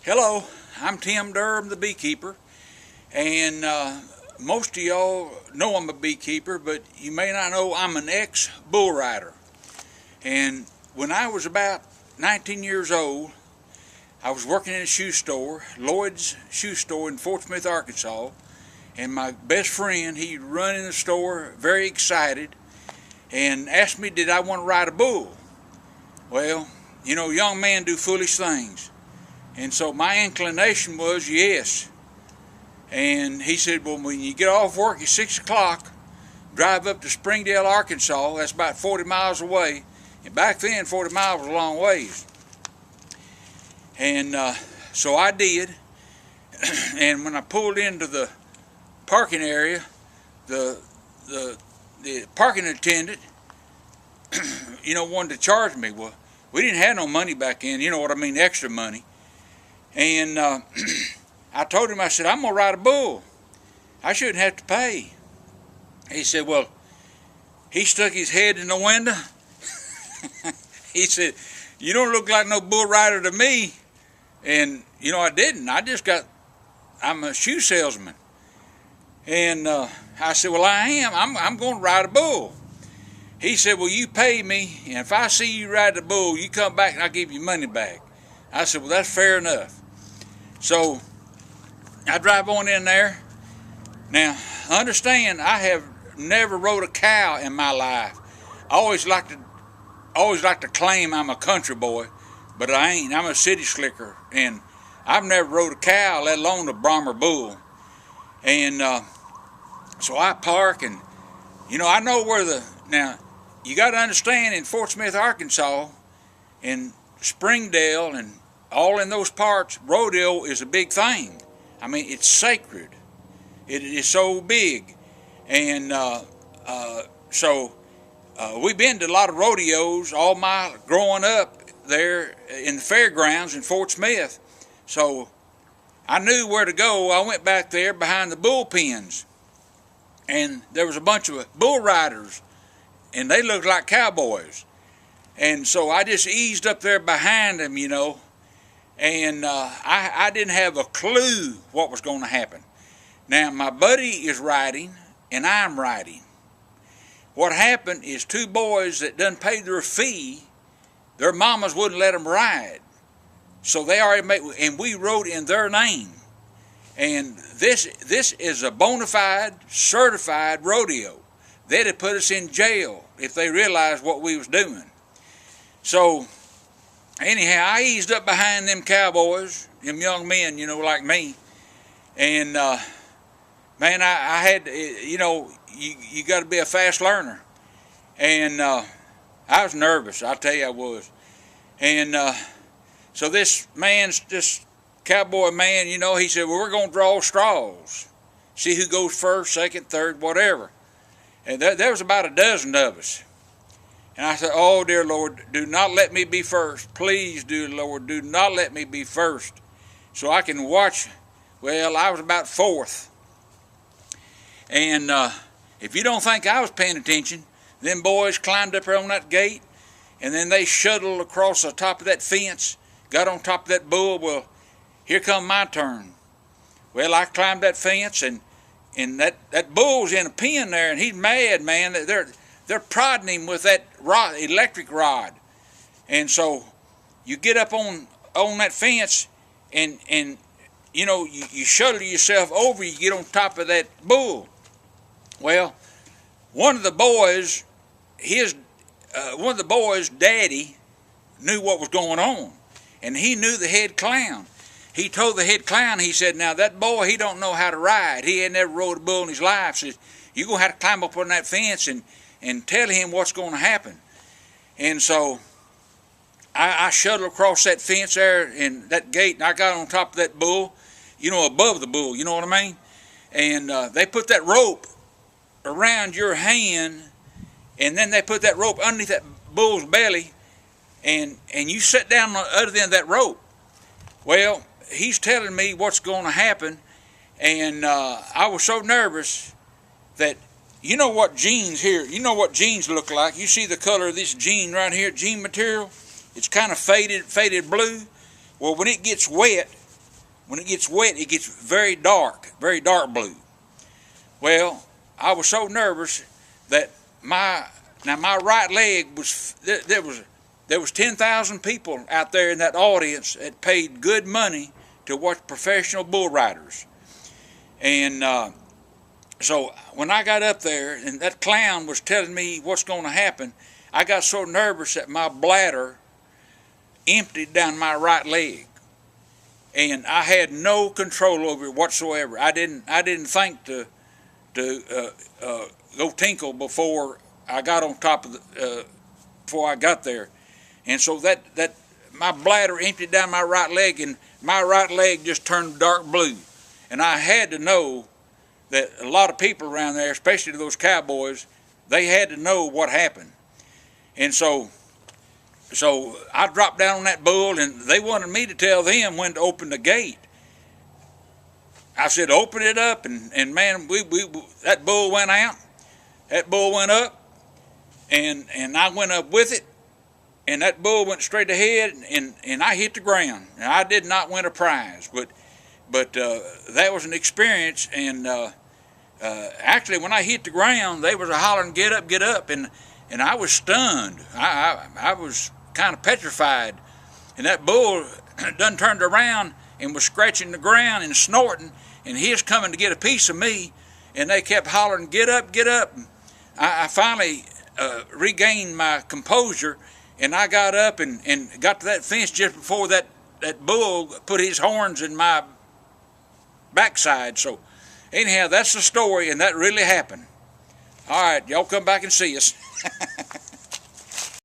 Hello, I'm Tim Durham, the beekeeper, and most of y'all know I'm a beekeeper, but you may not know I'm an ex-bull rider. And when I was about 19 years old, I was working in a shoe store, Lloyd's shoe store in Fort Smith, Arkansas, and my best friend, he run in the store very excited and asked me did I want to ride a bull. Well, you know, young men do foolish things. And so my inclination was yes. And he said, well, when you get off work at 6 o'clock, drive up to Springdale, Arkansas. That's about 40 miles away. And back then, 40 miles was a long ways. And so I did. And when I pulled into the parking area, the parking attendant, wanted to charge me. Well, we didn't have no money back then. You know what I mean, extra money. And I told him, I said, I'm going to ride a bull. I shouldn't have to pay. He said, well, he stuck his head in the window. He said, you don't look like no bull rider to me. And, I didn't. I'm a shoe salesman. And I said, well, I am. I'm going to ride a bull. He said, well, you pay me, and if I see you ride the bull, you come back and I'll give you money back. I said, well, that's fair enough. So I drive on in there. Now, understand, I have never rode a cow in my life. I always like to claim I'm a country boy, but I ain't. I'm a city slicker, and I've never rode a cow, let alone a Brahma Bull. And so I park, and I know where now you got to understand, in Fort Smith, Arkansas, in Springdale, and all in those parts, rodeo is a big thing. I mean, it's sacred. It is so big. And so we've been to a lot of rodeos all my growing up there in the fairgrounds in Fort Smith. So I knew where to go. I went back there behind the bullpens. And there was a bunch of bull riders, and they looked like cowboys. And so I just eased up there behind them, and I didn't have a clue what was going to happen. Now, my buddy is riding, and I'm riding. What happened is two boys that done paid their fee, their mamas wouldn't let them ride. So they already made, and we rode in their name. And this is a bona fide, certified rodeo. They'd have put us in jail if they realized what we was doing. So, anyhow, I eased up behind them cowboys, them young men, like me. And, man, I had, you got to be a fast learner. And I was nervous, I'll tell you I was. And so this cowboy man, he said, well, we're going to draw straws. See who goes first, second, third, whatever. And there was about a dozen of us. And I said, oh, dear Lord, do not let me be first. Please, dear Lord, do not let me be first. So I can watch. Well, I was about fourth. And if you don't think I was paying attention, them boys climbed up there on that gate, and then they shuttled across the top of that fence, got on top of that bull. Well, here come my turn. Well, I climbed that fence, and that bull's in a pen there, and he's mad, man. They're prodding him with that electric rod. And so you get up on that fence, and you shuttle yourself over, you get on top of that bull. Well, one of the boys' daddy knew what was going on, and he knew the head clown. He told the head clown, he said, now that boy, he don't know how to ride. He had never rode a bull in his life. Says, you're going to have to climb up on that fence and tell him what's going to happen. And so I shuttled across that fence there and that gate, and I got on top of that bull, above the bull, you know what I mean? And they put that rope around your hand, and then they put that rope underneath that bull's belly, and you sit down on the other end of that rope. Well, he's telling me what's going to happen, and I was so nervous that You know what jeans here, you know what jeans look like. You see the color of this jean right here, jean material? It's kind of faded blue. Well, when it gets wet, when it gets wet, it gets very dark blue. Well, I was so nervous that my right leg was, there was 10,000 people out there in that audience that paid good money to watch professional bull riders. And so when I got up there and that clown was telling me what's going to happen, I got so nervous that my bladder emptied down my right leg, and I had no control over it whatsoever. I didn't think to go tinkle before I got on top of the before I got there, and so that my bladder emptied down my right leg, and my right leg just turned dark blue, and I had to know that a lot of people around there, especially those cowboys, they had to know what happened. And so I dropped down on that bull, and they wanted me to tell them when to open the gate. I said, open it up, and man, that bull went out. That bull went up, and I went up with it, and that bull went straight ahead, and I hit the ground. Now, I did not win a prize, but that was an experience. And actually, when I hit the ground, they was a hollering, get up, and I was stunned. I was kind of petrified, and that bull done turned around and was scratching the ground and snorting, and he was coming to get a piece of me, and they kept hollering, get up. I finally regained my composure, and I got up and got to that fence just before that bull put his horns in my backside. So anyhow, that's the story, and that really happened. All right, y'all come back and see us.